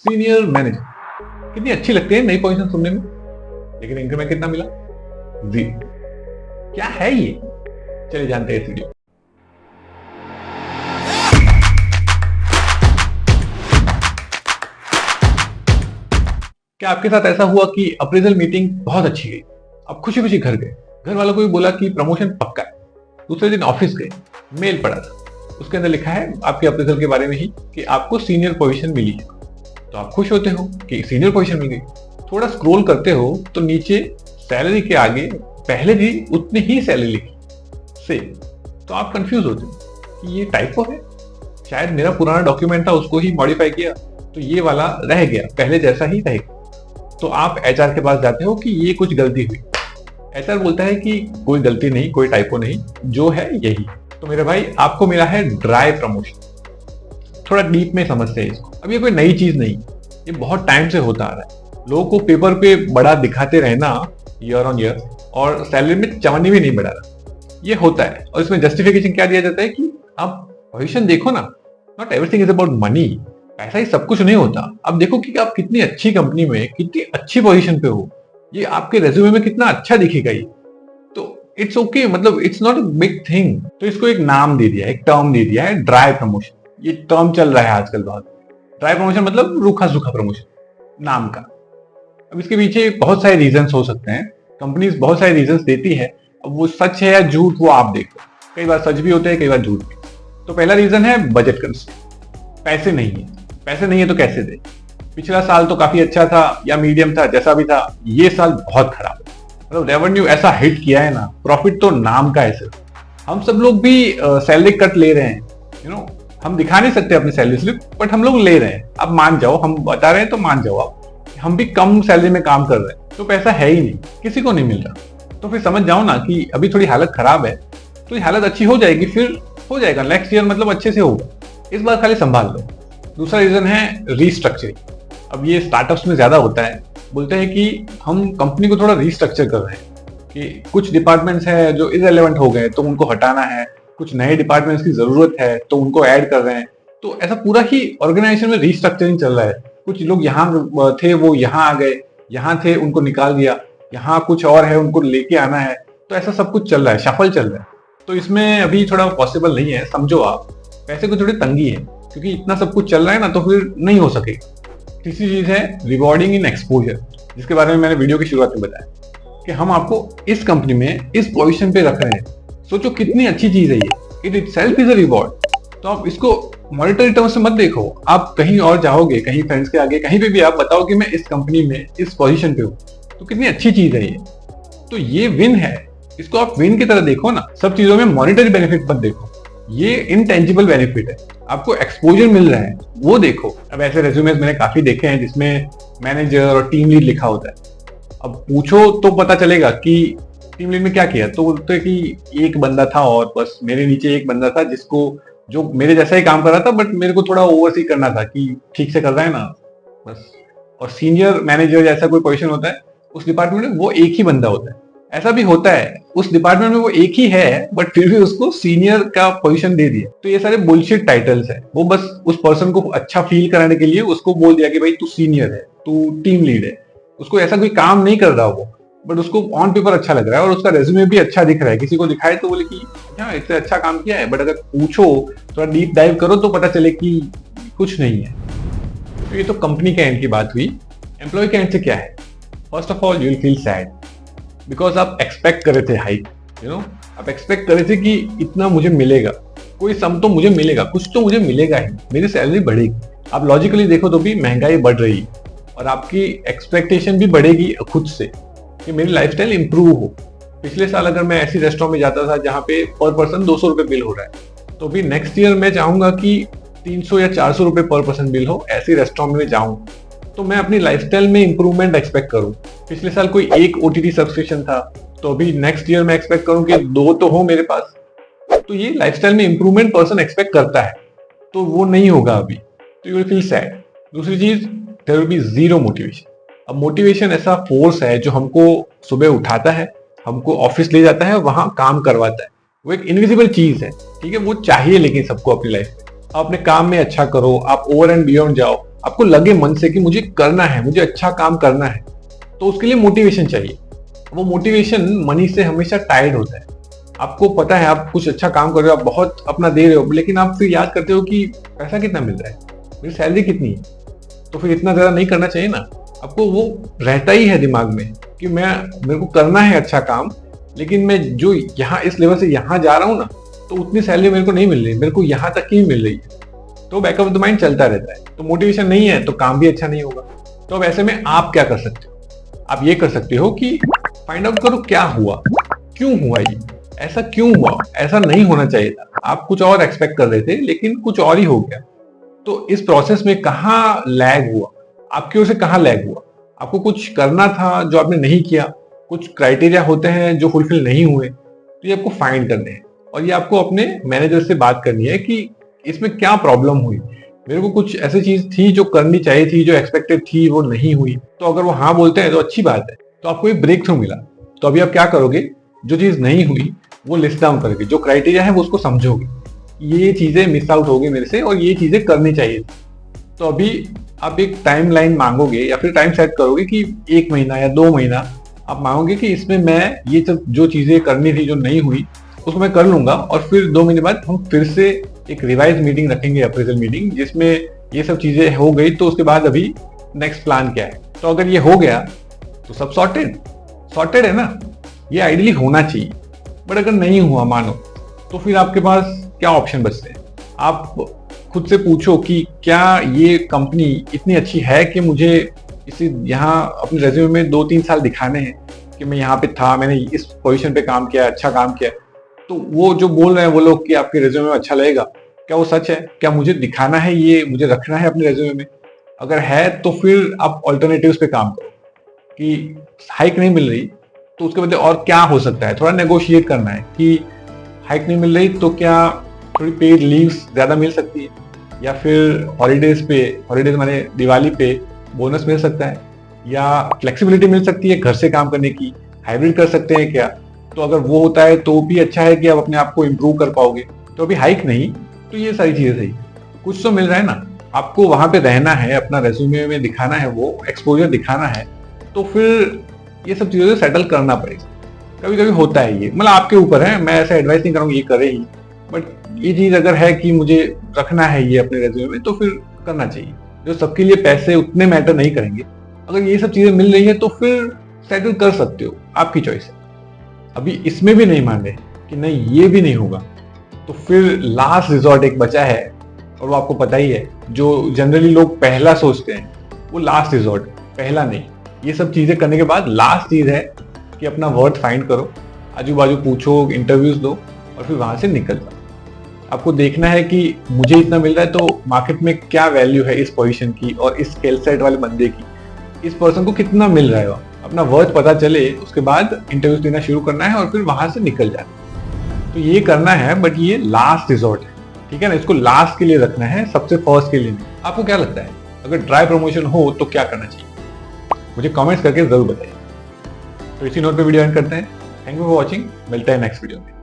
Senior manager. कितनी अच्छी लगती है नई पोजीशन सुनने में, लेकिन इंक्रीमेंट कितना मिला? 0। क्या है ये? चलिए जानते हैं इस वीडियो। क्या आपके साथ ऐसा हुआ कि अप्रेजल मीटिंग बहुत अच्छी गई, आप खुशी खुशी घर गए, घर वालों को भी बोला कि प्रमोशन पक्का है, दूसरे दिन ऑफिस गए, मेल पड़ा था, उसके अंदर लिखा है आपके अप्रेजल के बारे में ही कि आपको सीनियर पोजीशन मिली है। तो आप खुश होते हो कि सीनियर पोजीशन मिल गई। थोड़ा स्क्रॉल करते हो तो नीचे सैलरी के आगे पहले भी उतनी ही सैलरी लिखी, सेम। तो आप कंफ्यूज होते हो कि ये टाइपो है, शायद मेरा पुराना डॉक्यूमेंट था उसको ही मॉडिफाई किया तो ये वाला रह गया, पहले जैसा ही रहेगा। तो आप एचआर के पास जाते हो कि ये कुछ गलती हुई। एचआर बोलता है कि कोई गलती नहीं, कोई टाइपो नहीं, जो है यही। तो मेरे भाई आपको मिला है ड्राई प्रमोशन। थोड़ा डीप में समझते हैं इसको। अब ये कोई नई चीज नहीं, ये बहुत टाइम से होता आ रहा है। लोगों को पेपर पे बड़ा दिखाते रहना ईयर ऑन ईयर और सैलरी में चवन्नी भी नहीं बढ़ा रहा, ये होता है। और इसमें जस्टिफिकेशन क्या दिया जाता है कि आप पोजीशन देखो ना, not everything is about money. पैसा ही सब कुछ नहीं होता। अब देखो कि आप कितनी अच्छी कंपनी में कितनी अच्छी पोजीशन पे हो, ये आपके रेज्यूमे में कितना अच्छा दिखेगा ये। तो इट्स ओके, मतलब it's not a big thing. तो इसको एक नाम दे दिया, एक टर्म दे दिया है, ड्राई प्रमोशन। ये टर्म चल रहा है आजकल बहुत। ड्राई प्रमोशन मतलब रूखा सूखा प्रमोशन नाम का। अब इसके पीछे बहुत सारे रीजंस हो सकते हैं, कंपनीज बहुत सारे रीजंस देती है। अब वो सच है या झूठ वो आप देखो, कई बार सच भी होते हैं, कई बार झूठ भी। तो पहला रीजन है बजट कंस्ट्रेंट। पैसे नहीं है, पैसे नहीं है तो कैसे दे। पिछला साल तो काफी अच्छा था या मीडियम था, जैसा भी था, ये साल बहुत खराब है। मतलब रेवेन्यू ऐसा हिट किया है ना, प्रॉफिट तो नाम का है सिर्फ। हम सब लोग भी सैलरी कट ले रहे हैं, हम दिखा नहीं सकते अपनी सैलरी स्लिप, बट हम लोग ले रहे हैं। अब मान जाओ, हम बता रहे हैं तो मान जाओ आप, हम भी कम सैलरी में काम कर रहे हैं, तो पैसा है ही नहीं, किसी को नहीं मिल रहा। तो फिर समझ जाओ ना कि अभी थोड़ी हालत खराब है, तो ये हालत अच्छी हो जाएगी, फिर हो जाएगा नेक्स्ट ईयर, मतलब अच्छे से होगा। इस बार खाली संभाल लो। दूसरा रीजन है रीस्ट्रक्चरिंग। अब ये स्टार्टअप्स में ज्यादा होता है। बोलते हैं कि हम कंपनी को थोड़ा रीस्ट्रक्चर कर रहे हैं, कि कुछ डिपार्टमेंट्स हैं जो इररिलेवेंट हो गए तो उनको हटाना है, कुछ नए डिपार्टमेंट्स की जरूरत है तो उनको ऐड कर रहे हैं। तो ऐसा पूरा ही ऑर्गेनाइजेशन में रीस्ट्रक्चरिंग चल रहा है। कुछ लोग यहाँ थे वो यहाँ आ गए, यहाँ थे उनको निकाल दिया, यहाँ कुछ और है उनको लेके आना है। तो ऐसा सब कुछ चल रहा है, शफल चल रहा है। तो इसमें अभी थोड़ा पॉसिबल नहीं है, समझो आप। पैसे को थोड़ी तंगी है, क्योंकि इतना सब कुछ चल रहा है ना, तो फिर नहीं हो सकेगा। तीसरी चीज है रिवॉर्डिंग इन एक्सपोजर, जिसके बारे में मैंने वीडियो की शुरुआत में बताया कि हम आपको इस कंपनी में इस पोजीशन पे रख रहे हैं। सोचो कितनी अच्छी चीज है ये, it itself is a reward. तो आप इसको मॉनेटरी टर्म्स से मत देखो। आप कहीं और जाओगे, कहीं फ्रेंड्स के आगे, कहीं पे भी आप बताओ कि मैं इस कंपनी में इस पोजीशन पे हूँ, तो कितनी अच्छी चीज है ये। तो ये विन है, इसको आप विन की तरह देखो ना। सब चीजों में मॉनेटरी बेनिफिट मत देखो, ये इनटेंजिबल बेनिफिट है, आपको एक्सपोजर मिल रहा है वो देखो। अब ऐसे रेज्यूमेस मैंने काफी देखे हैं जिसमें मैनेजर और टीम लीड लिखा होता है। अब पूछो तो पता चलेगा कि टीम लीड में क्या किया, तो बोलते हैं कि एक बंदा था और बस मेरे नीचे एक बंदा था जिसको, जो मेरे जैसा ही काम कर रहा था, बट मेरे को थोड़ा ओवरसी करना था कि ठीक से कर रहा है ना बस। और सीनियर मैनेजर जैसा कोई पोजीशन होता है उस डिपार्टमेंट में, वो एक ही बंदा होता है। ऐसा भी होता है उस डिपार्टमेंट में वो एक ही है, बट फिर भी उसको सीनियर का पोजीशन दे दिया। तो ये सारे बुलशिट टाइटल्स है। वो बस उस पर्सन को अच्छा फील कराने के लिए उसको बोल दिया कि भाई तू सीनियर है, तू टीम लीड है। उसको ऐसा कोई काम नहीं कर रहा वो, बट उसको ऑन पेपर अच्छा लग रहा है और उसका रेज्यूमे भी अच्छा दिख रहा है। किसी को दिखाए तो बोले कि हाँ इससे अच्छा काम किया है, बट अगर पूछो, थोड़ा डीप डाइव करो तो पता चले कि कुछ नहीं है। तो ये तो कंपनी के एंड की बात हुई। एम्प्लॉय के एंड से क्या है? First of all you will feel sad, because आप एक्सपेक्ट कर रहे थे हाइक, आप एक्सपेक्ट कर रहे थे कि इतना मुझे मिलेगा, कोई सम तो मुझे मिलेगा, कुछ तो मुझे मिलेगा ही, मेरी सैलरी बढ़ेगी। आप लॉजिकली देखो तो भी महंगाई बढ़ रही है और आपकी एक्सपेक्टेशन भी बढ़ेगी खुद से कि मेरी लाइफस्टाइल इंप्रूव हो। पिछले साल अगर मैं ऐसी रेस्टोरेंट में जाता था जहाँ पे पर पर्सन 200 रुपए बिल हो रहा है, तो भी नेक्स्ट ईयर मैं चाहूंगा कि 300 या 400 रुपए पर पर्सन बिल हो, ऐसी रेस्टोरेंट में जाऊं। तो मैं अपनी लाइफस्टाइल में इंप्रूवमेंट एक्सपेक्ट करूं। पिछले साल कोई एक ओटीटी सब्सक्रिप्शन था, तो अभी नेक्स्ट ईयर मैं एक्सपेक्ट करूं कि 2 तो हो मेरे पास। तो ये लाइफस्टाइल में इंप्रूवमेंट पर्सन एक्सपेक्ट करता है, तो वो नहीं होगा अभी, तो यू विल फील सैड। दूसरी चीज, there will be zero motivation. अब मोटिवेशन ऐसा फोर्स है जो हमको सुबह उठाता है, हमको ऑफिस ले जाता है, वहां काम करवाता है। वो एक इनविजिबल चीज है, ठीक है, वो चाहिए लेकिन सबको अपनी लाइफ में। आप अपने काम में अच्छा करो, आप ओवर एंड बियॉन्ड जाओ, आपको लगे मन से कि मुझे करना है, मुझे अच्छा काम करना है, तो उसके लिए मोटिवेशन चाहिए। वो मोटिवेशन मनी से हमेशा टाइड होता है। आपको पता है आप कुछ अच्छा काम कर रहे हो, आप बहुत अपना दे रहे हो, लेकिन आप फिर याद करते हो कि पैसा कितना मिल रहा है, मेरी सैलरी कितनी है, तो फिर इतना ज्यादा नहीं करना चाहिए ना। आपको वो रहता ही है दिमाग में कि मेरे को करना है अच्छा काम, लेकिन मैं जो यहाँ इस लेवल से यहाँ जा रहा हूँ ना, तो उतनी सैलरी मेरे को नहीं मिल रही, मेरे को यहाँ तक ही मिल रही है। तो बैक ऑफ द माइंड चलता रहता है। तो मोटिवेशन नहीं है तो काम भी अच्छा नहीं होगा। तो अब ऐसे में आप क्या कर सकते हो? आप ये कर सकते हो कि फाइंड आउट करो क्या हुआ, क्यों हुआ, ये ऐसा क्यों हुआ, ऐसा नहीं होना चाहिए था, आप कुछ और एक्सपेक्ट कर रहे थे लेकिन कुछ और ही हो गया। तो इस प्रोसेस में कहाँ लैग हुआ, आपकी ओर से कहाँ लैग हुआ, आपको कुछ करना था जो आपने नहीं किया, कुछ क्राइटेरिया होते हैं जो फुलफिल नहीं हुए, तो ये आपको फाइंड करने हैं और ये आपको अपने मैनेजर से बात करनी है कि इसमें क्या प्रॉब्लम हुई, मेरे को कुछ ऐसी चीज थी जो करनी चाहिए थी, जो एक्सपेक्टेड थी, वो नहीं हुई। तो अगर वो हाँ बोलते हैं तो अच्छी बात है, तो आपको एक ब्रेक थ्रू मिला। तो अभी आप क्या करोगे, जो चीज नहीं हुई वो लिस्ट डाउन करके, जो क्राइटेरिया है वो उसको समझोगे, ये चीजें मिस आउट हो गई मेरे से और ये चीजें करनी चाहिए थी। तो अभी आप एक टाइम लाइन मांगोगे या फिर टाइम सेट करोगे कि 1 महीना या 2 महीना आप मांगोगे कि इसमें मैं ये सब जो चीजें करनी थी जो नहीं हुई उसको मैं कर लूंगा, और फिर 2 महीने बाद हम फिर से एक रिवाइज मीटिंग रखेंगे, अप्रेजल मीटिंग, जिसमें ये सब चीजें हो गई तो उसके बाद अभी नेक्स्ट प्लान क्या है। तो अगर ये हो गया तो सब सॉर्टेड है ना, ये आइडियली होना चाहिए। बट अगर नहीं हुआ मानो, तो फिर आपके पास क्या ऑप्शन बचते हैं? आप खुद से पूछो कि क्या ये कंपनी इतनी अच्छी है कि मुझे इसे यहाँ अपने रेज्यूमे में 2-3 साल दिखाने हैं कि मैं यहाँ पे था, मैंने इस पोजीशन पे काम किया, अच्छा काम किया। तो वो जो बोल रहे हैं वो लोग कि आपके रेज्यूमे में अच्छा लगेगा, क्या वो सच है? क्या मुझे दिखाना है, ये मुझे रखना है अपने रेज्यूमे में? अगर है तो फिर आप ऑल्टरनेटिव्स पे काम करो कि हाइक नहीं मिल रही तो उसके बदले और क्या हो सकता है, थोड़ा नेगोशिएट करना है कि हाइक नहीं मिल रही तो क्या थोड़ी पेड लीव्स ज्यादा मिल सकती है, या फिर हॉलीडेज माने दिवाली पे बोनस मिल सकता है, या फ्लेक्सिबिलिटी मिल सकती है घर से काम करने की, हाइब्रिड कर सकते हैं क्या? तो अगर वो होता है तो भी अच्छा है कि आप अपने आप को इम्प्रूव कर पाओगे। तो अभी हाइक नहीं तो ये सारी चीजें सही, कुछ तो मिल रहा है ना, आपको वहां पे रहना है, अपना रेज्यूमे में दिखाना है, वो एक्सपोजर दिखाना है, तो फिर ये सब चीजों से सेटल करना पड़ेगा। कभी कभी होता है ये, मतलब आपके ऊपर है, मैं ऐसा एडवाइस नहीं करूँगा ये करे ही, बट ये चीज अगर है कि मुझे रखना है ये अपने रेज्यूमे में तो फिर करना चाहिए। जो सबके लिए पैसे उतने मैटर नहीं करेंगे, अगर ये सब चीजें मिल रही है तो फिर सेटल कर सकते हो, आपकी चॉइस है। अभी इसमें भी नहीं मान रहे कि नहीं ये भी नहीं होगा, तो फिर लास्ट रिजॉर्ट एक बचा है, और वो आपको पता ही है, जो जनरली लोग पहला सोचते हैं वो लास्ट रिजॉर्ट, पहला नहीं। ये सब चीजें करने के बाद लास्ट चीज है कि अपना वर्थ फाइंड करो, आजू बाजू पूछो, इंटरव्यूज दो और फिर वहां से निकल जाओ। आपको देखना है कि मुझे इतना मिल रहा है तो मार्केट में क्या वैल्यू है इस पोजीशन की और इस स्किल सेट वाले बंदे की, इस पर्सन को कितना मिल रहा है, अपना वर्थ पता चले, उसके बाद इंटरव्यूज देना शुरू करना है और फिर वहां से निकल जाना है। तो ये करना है, बट ये लास्ट रिजॉर्ट है, ठीक है ना, इसको लास्ट के लिए रखना है, सबसे फर्स्ट के लिए नहीं। आपको क्या लगता है अगर ड्राई प्रमोशन हो तो क्या करना चाहिए? मुझे कमेंट्स करके जरूर बताइए। तो इसी नोट पे वीडियो एंड करते हैं। थैंक यू फॉर वॉचिंग, मिलते हैं नेक्स्ट वीडियो में।